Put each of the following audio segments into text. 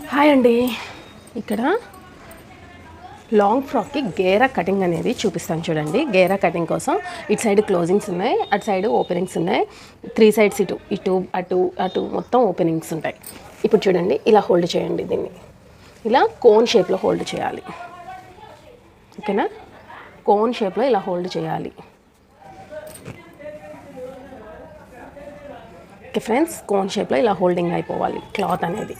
Hi అండి. ఇక్కడ long ఫ్రాక్కి గేరా cutting అనేది చూపిస్తాను చూడండి. గేరా కటింగ్ కోసం ఇటు సైడ్ క్లోజింగ్స్ ఉన్నాయి, అటు సైడ్ ఓపెనింగ్స్ ఉన్నాయి. 3 సైడ్స్ ఇటు ఇటు అటు అటు మొత్తం ఓపెనింగ్స్ ఉంటాయి. ఇప్పుడు చూడండి, ఇలా హోల్డ్ చేయండి. దీన్ని ఇలా కోన్ షేప్లో హోల్డ్ చేయాలి. ఓకేనా? కోన్ షేప్లో ఇలా హోల్డ్ చేయాలి. ఓకే ఫ్రెండ్స్, కోన్ షేప్లో ఇలా హోల్డింగ్ అయిపోవాలి క్లాత్ అనేది.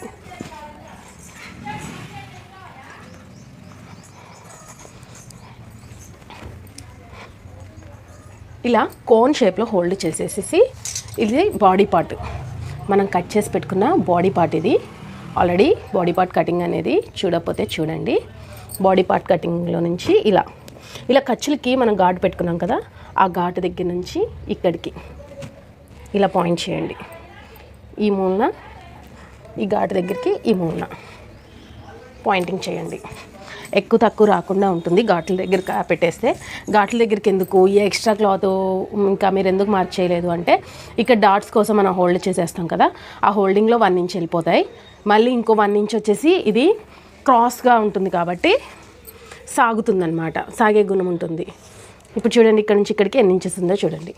ఇలా కోన్ షేప్లో హోల్డ్ చేసేసి, ఇది బాడీ పార్ట్, మనం కట్ చేసి పెట్టుకున్న బాడీ పార్ట్. ఇది ఆల్రెడీ బాడీ పార్ట్ కటింగ్ అనేది చూడకపోతే చూడండి. బాడీ పార్ట్ కటింగ్లో నుంచి ఇలా ఇలా ఖర్చులకి మనం ఘాటు పెట్టుకున్నాం కదా, ఆ ఘాటు దగ్గర నుంచి ఇక్కడికి ఇలా పాయింట్ చేయండి. ఈ మూలన, ఈ ఘాటు దగ్గరికి ఈ మూలన పాయింటింగ్ చేయండి. ఎక్కువ తక్కువ రాకుండా ఉంటుంది ఘాట్ల దగ్గర పెట్టేస్తే. ఘాట్ల దగ్గరికి ఎందుకు ఈ ఎక్స్ట్రా క్లాత్ ఇంకా మీరు ఎందుకు మార్క్ చేయలేదు అంటే, ఇక్కడ డాట్స్ కోసం మనం హోల్డ్ చేసేస్తాం కదా, ఆ హోల్డింగ్లో 1 ఇంచ్ వెళ్ళిపోతాయి. మళ్ళీ ఇంకో 1 ఇంచ్ వచ్చేసి ఇది క్రాస్గా ఉంటుంది కాబట్టి సాగుతుందన్నమాట, సాగే గుణం ఉంటుంది. ఇప్పుడు చూడండి, ఇక్కడ నుంచి ఇక్కడికి ఎన్ని ఇంచెస్ ఉందో చూడండి.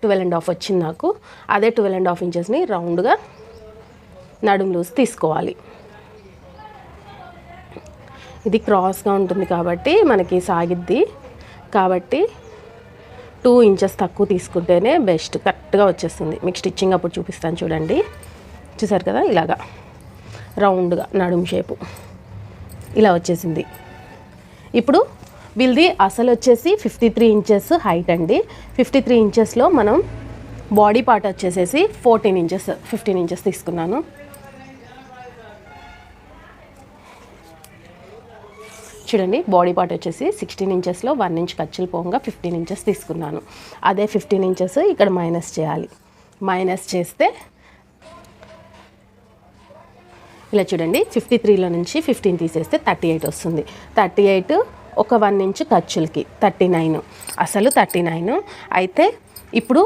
12.5 వచ్చింది నాకు. అదే 12.5 ఇంచెస్ని రౌండ్గా నడుము లూజ్ తీసుకోవాలి. ఇది క్రాస్గా ఉంటుంది కాబట్టి మనకి సాగిద్ది, కాబట్టి 2 ఇంచెస్ తక్కువ తీసుకుంటేనే బెస్ట్, కరెక్ట్గా వచ్చేస్తుంది. మీకు స్టిచ్చింగ్ అప్పుడు చూపిస్తాను చూడండి. చూసారు కదా, ఇలాగా రౌండ్గా నడుము షేపు ఇలా వచ్చేసింది. ఇప్పుడు వీళ్ళది అసలు వచ్చేసి 53 ఇంచెస్ హైట్ అండి. 53 ఇంచెస్లో మనం బాడీ పార్ట్ వచ్చేసేసి 14 ఇంచెస్ 15 ఇంచెస్ తీసుకున్నాను. చూడండి, బాడీ పార్ట్ వచ్చేసి 16 ఇంచెస్లో 1 ఇంచ్ ఖర్చులు పోగా 15 ఇంచెస్ తీసుకున్నాను. అదే 15 ఇంచెస్ ఇక్కడ మైనస్ చేయాలి. మైనస్ చేస్తే ఇలా చూడండి, 53లో నుంచి 15 తీసేస్తే 38 వస్తుంది. 38 ఒక 1 ఇంచ్ ఖర్చులకి 39, అసలు 39. అయితే ఇప్పుడు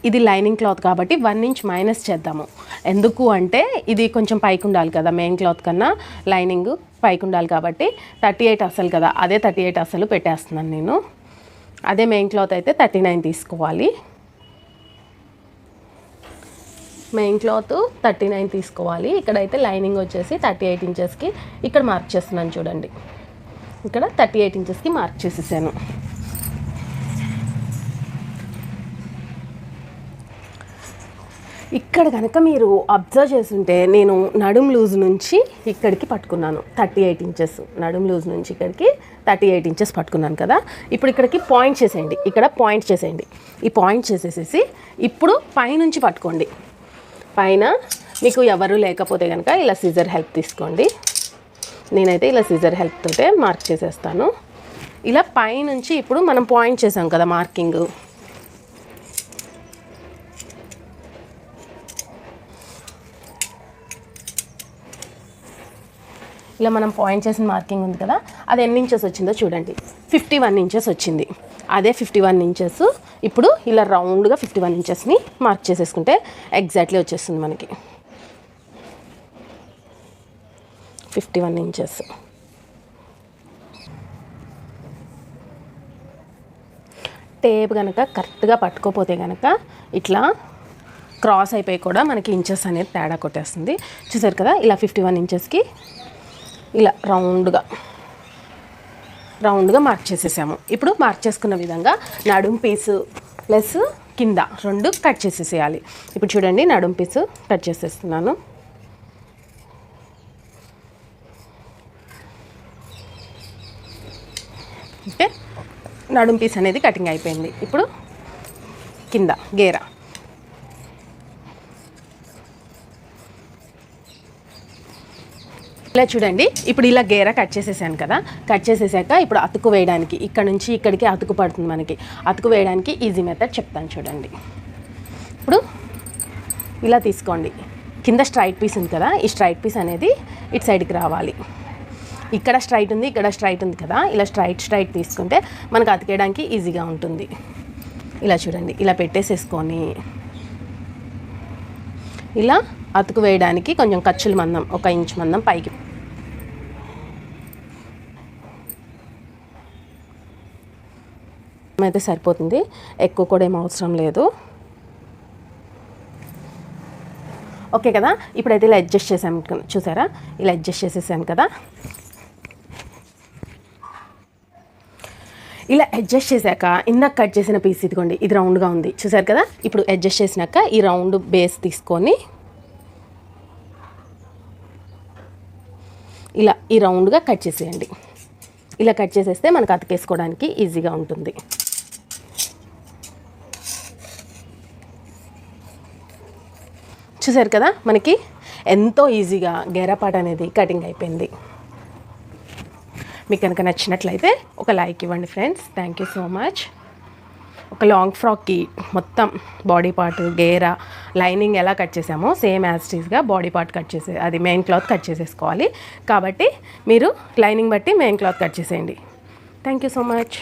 ఇది లైనింగ్ క్లాత్ కాబట్టి 1 ఇంచ్ మైనస్ చేద్దాము. ఎందుకు అంటే ఇది కొంచెం పైకి ఉండాలి కదా, మెయిన్ క్లాత్ కన్నా లైనింగ్ పైకి ఉండాలి కాబట్టి 38 అసలు కదా, అదే 38 అసలు పెట్టేస్తున్నాను నేను. అదే మెయిన్ క్లాత్ అయితే 39 తీసుకోవాలి. మెయిన్ క్లాత్ 39 తీసుకోవాలి. ఇక్కడైతే లైనింగ్ వచ్చేసి 38 ఇంచెస్కి ఇక్కడ మార్క్ చేస్తున్నాను చూడండి. ఇక్కడ 38 ఇంచెస్కి మార్క్ చేసేసాను. ఇక్కడ కనుక మీరు అబ్జర్వ్ చేస్తుంటే నేను నడుం లూజ్ నుంచి ఇక్కడికి పట్టుకున్నాను 38 ఇంచెస్. నడుం లూజ్ నుంచి ఇక్కడికి 38 ఇంచెస్ పట్టుకున్నాను కదా. ఇప్పుడు ఇక్కడికి పాయింట్ చేసేయండి, ఇక్కడ పాయింట్ చేసేయండి. ఈ పాయింట్ చేసేసేసి ఇప్పుడు పైనుంచి పట్టుకోండి. పైన మీకు ఎవరు లేకపోతే కనుక ఇలా సిజర్ హెల్ప్ తీసుకోండి. నేనైతే ఇలా సిజర్ హెల్ప్ తోటే మార్క్ చేసేస్తాను. ఇలా పైనుంచి ఇప్పుడు మనం పాయింట్ చేసాం కదా మార్కింగ్, ఇలా మనం పాయింట్ చేసిన మార్కింగ్ ఉంది కదా, అది ఎన్ని ఇంచెస్ వచ్చిందో చూడండి. 51 ఇంచెస్ వచ్చింది. అదే 51 ఇంచెస్ ఇప్పుడు ఇలా రౌండ్గా 51 ఇంచెస్ని మార్క్ చేసేసుకుంటే ఎగ్జాక్ట్లీ వచ్చేస్తుంది మనకి 51 ఇంచెస్. టేప్ కనుక కరెక్ట్గా పట్టుకోపోతే కనుక ఇట్లా క్రాస్ అయిపోయి కూడా మనకి ఇంచెస్ అనేది తేడా కొట్టేస్తుంది. చూసారు కదా, ఇలా 51 ఇంచెస్కి ఇలా రౌండ్గా మార్క్ చేసేసాము. ఇప్పుడు మార్క్ చేసుకున్న విధంగా నడుం పీసు ప్లస్ కింద 2 కట్ చేసేసేయాలి. ఇప్పుడు చూడండి, నడుం పీసు కట్ చేసేస్తున్నాను. ఓకే, నడుం పీస్ అనేది కటింగ్ అయిపోయింది. ఇప్పుడు కింద గేరా ఇలా చూడండి. ఇప్పుడు ఇలా గేరా కట్ చేసేసాను కదా, కట్ చేసేసాక ఇప్పుడు అతుకు వేయడానికి ఇక్కడ నుంచి ఇక్కడికి అతుకు పడుతుంది మనకి. అతుకు వేయడానికి ఈజీ మెథడ్ చెప్తాను చూడండి. ఇప్పుడు ఇలా తీసుకోండి, కింద స్ట్రైట్ పీస్ ఉంది కదా, ఈ స్ట్రైట్ పీస్ అనేది ఇటు సైడ్కి రావాలి. ఇక్కడ స్ట్రైట్ ఉంది, ఇక్కడ స్ట్రైట్ ఉంది కదా, ఇలా స్ట్రైట్ తీసుకుంటే మనకు అతికేయడానికి ఈజీగా ఉంటుంది. ఇలా చూడండి, ఇలా పెట్టేసేసుకొని ఇలా అతుకు వేయడానికి కొంచెం ఖర్చుల మందం, 1 ఇంచ్ మందం పైకి. అయితే సరిపోతుంది, ఎక్కువ కూడా ఏం అవసరం లేదు. ఓకే కదా. ఇప్పుడైతే ఇలా అడ్జస్ట్ చేసాము, చూసారా, ఇలా అడ్జస్ట్ చేసేసాను కదా. ఇలా అడ్జస్ట్ చేశాక ఇందాక కట్ చేసిన పీస్ ఇదిగోండి, ఇది రౌండ్గా ఉంది చూసారు కదా. ఇప్పుడు అడ్జస్ట్ చేసినాక ఈ రౌండ్ బేస్ తీసుకొని ఇలా ఈ రౌండ్గా కట్ చేసేయండి. ఇలా కట్ చేసేస్తే మనకు అతికేసుకోవడానికి ఈజీగా ఉంటుంది. చూసారు కదా, మనకి ఎంతో ఈజీగా గేరా పాట్ అనేది కటింగ్ అయిపోయింది. మీకు కనుక నచ్చినట్లయితే ఒక లైక్ ఇవ్వండి friends. Thank you so much. ఒక లాంగ్ ఫ్రాక్కి మొత్తం బాడీ పార్ట్, గేరా, లైనింగ్ ఎలా కట్ చేసామో సేమ్ యాజ్ ఇట్ ఈస్గా బాడీ పార్ట్ కట్ చేసే, అది మెయిన్ క్లాత్ కట్ చేసేసుకోవాలి. కాబట్టి మీరు లైనింగ్ బట్టి మెయిన్ క్లాత్ కట్ చేసేయండి. Thank you so much.